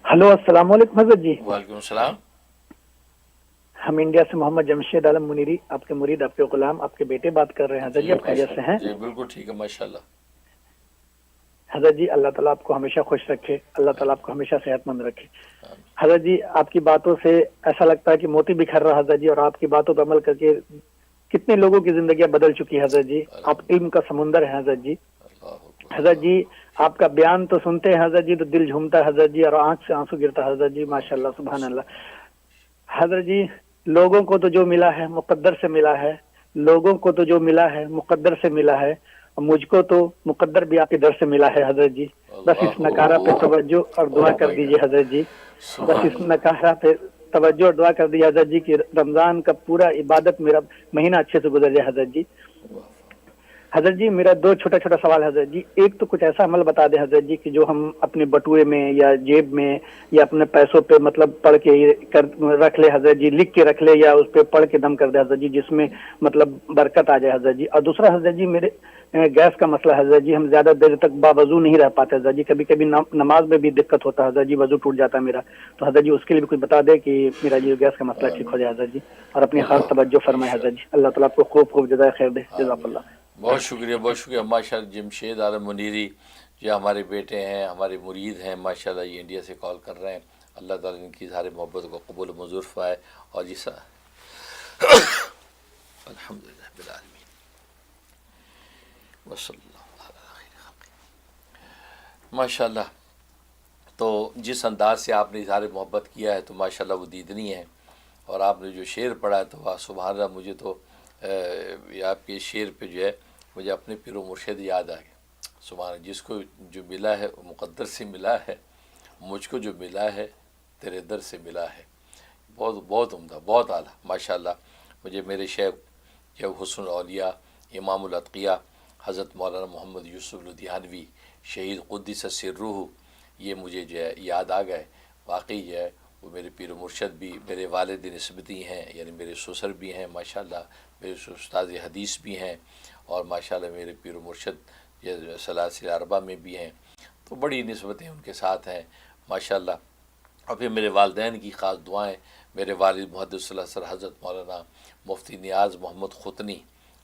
Hello अस्सलाम वालेकुम हजरत जी। वालेकुम सलाम। हम इंडिया से मोहम्मद जमशेद आलम मुनीरी, आपके मुरीद, आपके गुलाम, आपके बेटे बात कर रहे हैं हजरत जी जी। आप खैरियत से माशाल्लाह, हैं? जी बिल्कुल ठीक है माशाल्लाह। हजरत जी अल्लाह ताला आपको हमेशा खुश रखे, अल्लाह ताला आपको हमेशा सेहतमंद रखे। हजरत जी आपकी बातों से ऐसा लगता है कि मोती बिखर रहा हजरत जी, और आपकी बातों पर अमल करके कितने लोगों की जिंदगी बदल चुकी है हजरत जी। आप इल्म का समुंदर है हजरत जी। अल्लाह अकबर, हजरत अल्लाह। जी आपका बयान तो सुनते हैं हजरत जी तो दिल झूमता है हजरत जी, और आंख से आंसू गिरता है हजरत जी। माशाल्लाह सुभान अल्लाह। हजरत जी लोगों को तो जो मिला है मुकद्दर से मिला है, लोगों को तो जो मिला है मुकद्दर से मिला है, और मुझको तो मुकद्दर भी आपके दर से मिला है हजरत जी। बस इस अल्लाह नकारा पे तवज्जो और दुआ ओह कर माय दीजिए गॉड, हजरत जी। बस इस सुभान अल्लाह। नकारा पे तवज्जो और दुआ कर दीजिए हजरत जी कि रमजान का पूरा इबादत मेरा महीना अच्छे से गुजर जाए हजरत जी। हजरत जी मेरा दो छोटा छोटा सवाल हजरत जी। एक तो कुछ ऐसा अमल बता दें हजरत जी कि जो हम अपने बटुए में या जेब में या अपने पैसों पे मतलब पढ़ के कर रख ले हजरत जी, लिख के रख ले या उस पे पढ़ के दम कर दे हजरत जी, जिसमें मतलब बरकत आ जाए हजरत जी। और दूसरा हजरत जी मेरे गैस का मसला है हजरत जी। हम ज्यादा देर तक बावजू नहीं रह पाते हजरत जी, कभी कभी नमाज में भी दिक्कत होता है हजरत जी, वजू टूट जाता है मेरा। तो हजरत जी उसके लिए भी कुछ बता दे कि मेरा ये गैस का मसला ठीक हो जाए हजरत जी, और अपनी खास तवज्जो अल्लाह फरमाए हजरत जी। इंशाअल्लाह। अल्लाह ताला आपको खूब खूब जज़ाए खैर दे। जज़ाकल्लाह। बहुत शुक्रिया, बहुत शुक्रिया माशाल्लाह। जमशेद आलम मुनीरी जो हमारे बेटे हैं, हमारे मुरीद हैं माशाल्लाह, ये इंडिया से कॉल कर रहे हैं। अल्लाह ताला इनकी सारी मोहब्बत को कबूल मंजूर फरमाए। और जिस अल्हम्दुलिल्लाह बिल आलमीन वसल्लल्लाहु अलैहि माशाल्लाह। तो जिस अंदाज से आपने इज़हार मोहब्बत किया है तो माशाल्लाह वो दीदनी है। और आपने जो शेर पढ़ा है तो वाह सुभान अल्लाह। मुझे तो ये आपके शेर पे जो है मुझे अपने पीर व मुर्शिद याद आ गया। सुभान अल्लाह, जिसको जो मिला है वो मुक़द्दर से मिला है, मुझको जो मिला है तेरे दर से मिला है। बहुत बहुत उम्दा, बहुत आला माशाल्लाह। मुझे मेरे शेख जो हुस्नुल औलिया इमामुल अतक़िया हज़रत मौलाना मोहम्मद यूसुफ़ लुधियानवी शहीद क़ुद्दस सिर्रुहु, ये मुझे जो है याद आ गए। वाकई जो है वो मेरे पीर मुर्शद भी मेरे वालिद निस्बती हैं, यानी मेरे ससुर भी हैं माशाल्लाह, मेरे उस्ताद हदीस भी हैं, और माशाल्लाह मेरे पीर मुर्शद ये सलासिल अरबा में भी हैं। तो बड़ी निस्बतें उनके साथ हैं माशाल्लाह। और फिर मेरे वालिदैन की ख़ास दुआएँ, मेरे वालिद मुहद्दिस सर हज़रत मौलाना मुफ्ती नियाज़ मोहम्मद ख़ुतनी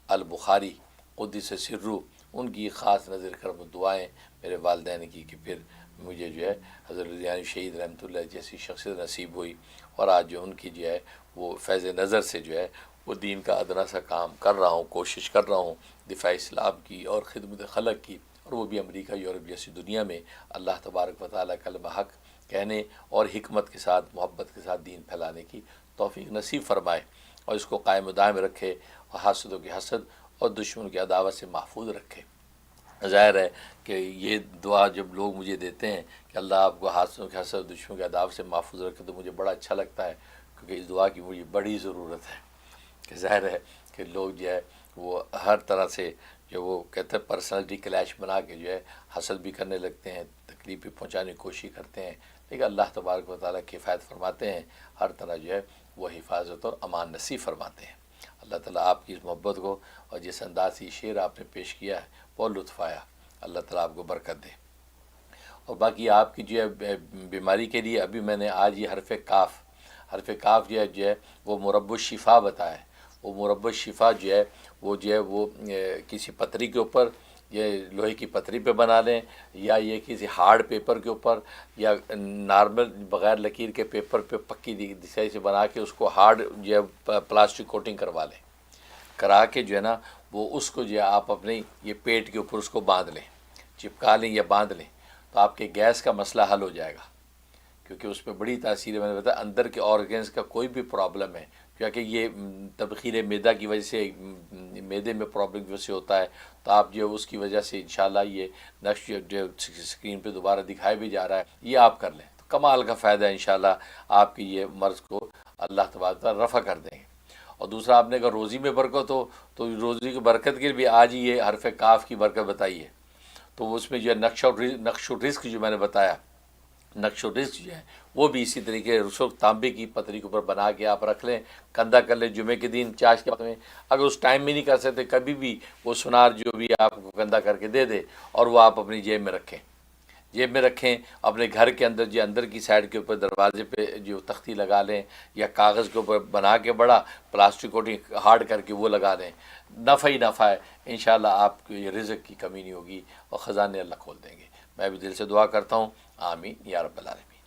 अल बुखारी क़ुद्दस सिर्रु, उनकी ख़ास नज़र करम दुआएँ मेरे वालिदैन की कि फिर मुझे जो है हज़रत लुधियानवी शहीद रहमतुल्लाह जैसी शख्सियत नसीब हुई। और आज जो उनकी जो है वो फैज़ नज़र से जो है वो दीन का अदना सा काम कर रहा हूँ, कोशिश कर रहा हूँ दिफा इस्लाम की और ख़िदमत खलक की, और वो भी अमेरिका यूरोप जैसी दुनिया में अल्लाह तबारक व तआला कलमा हक़ कहने और हिकमत के साथ मोहब्बत के साथ दीन फैलाने की तौफ़ीक नसीब फरमाए, और इसको कायम दायम रखे, और हासदों की हसद और दुश्मन की अदावत से महफूज रखे। ज़ाहिर है कि ये दुआ जब लोग मुझे देते हैं कि अल्लाह आपको हादसों के हसद दुश्मन के अदाब से महफूज रखे, तो मुझे बड़ा अच्छा लगता है, क्योंकि इस दुआ की मुझे बड़ी ज़रूरत है। कि ज़ाहिर है कि लोग जो है वो हर तरह से जो वो कहते हैं पर्सनैलिटी क्लैश बना के जो है हसद भी करने लगते हैं, तकलीफ़ भी पहुँचाने की कोशिश करते हैं, लेकिन अल्लाह तबारक व तआला किफ़ायत फरमाते हैं, हर तरह जो है वो हिफाजत और अमान नसीब फरमाते हैं। अल्लाह ताला आपकी इस मोहब्बत को और जिस अंदाज से शेर आपने पेश किया है बहुत लुत्फ़ आया। अल्लाह ताला आपको बरकत दे। और बाकी आपकी जो है बीमारी के लिए अभी मैंने आज ये हरफ काफ जो है वो मुरब्बुश शिफा बताया है। वो मुरब्बुश शिफा जो है वो किसी पतरी के ऊपर, ये लोहे की पतरी पे बना लें, या ये किसी हार्ड पेपर के ऊपर, या नॉर्मल बग़ैर लकीर के पेपर पे पक्की दिशाई से बना के उसको हार्ड जो है प्लास्टिक कोटिंग करवा लें। करा के जो है ना वो उसको जो है आप अपने ये पेट के ऊपर उसको बांध लें, चिपका लें या बांध लें, तो आपके गैस का मसला हल हो जाएगा। क्योंकि उसमें बड़ी तासीर है, मैंने बताया अंदर के ऑर्गन्स का कोई भी प्रॉब्लम है, क्योंकि ये तबखीर मैदा की वजह से मैदे में प्रॉब्लम की वजह से होता है, तो आप जो उसकी वजह से इंशाल्लाह ये नक्श जो स्क्रीन पे दोबारा दिखाया भी जा रहा है, ये आप कर लें तो कमाल का फ़ायदा है इंशाल्लाह। आपकी ये मर्ज़ को अल्लाह तबारक व तआला रफ़ा कर देंगे। और दूसरा आपने कहा रोज़ी में बरकत हो, तो रोज़ी की बरकत के लिए भी आज ही ये हरफ काफ की बरकत बताई है। तो उसमें जो है नक्श रिस्क जो मैंने बताया, नक्श रिस्क जो है वो भी इसी तरीके रसोक तांबे की पतरी के ऊपर बना के आप रख लें, कंधा कर लें, जुमे के दिन चाश के वक्त में, अगर उस टाइम में नहीं कर सकते कभी भी वो सुनार जो भी आपको कंधा करके दे दे और वो आप अपनी जेब में रखें। जेब में रखें, अपने घर के अंदर जो अंदर की साइड के ऊपर दरवाजे पे जो तख्ती लगा लें या कागज़ के ऊपर बना के बड़ा प्लास्टिक कोटिंग हार्ड करके वो लगा दें, नफ़ा ही नफ़ा है। इंशाअल्लाह आपको ये रिज़्क़ की कमी नहीं होगी और ख़ज़ाने अल्लाह खोल देंगे। मैं भी दिल से दुआ करता हूँ, आमीन या रब्बल आलमीन।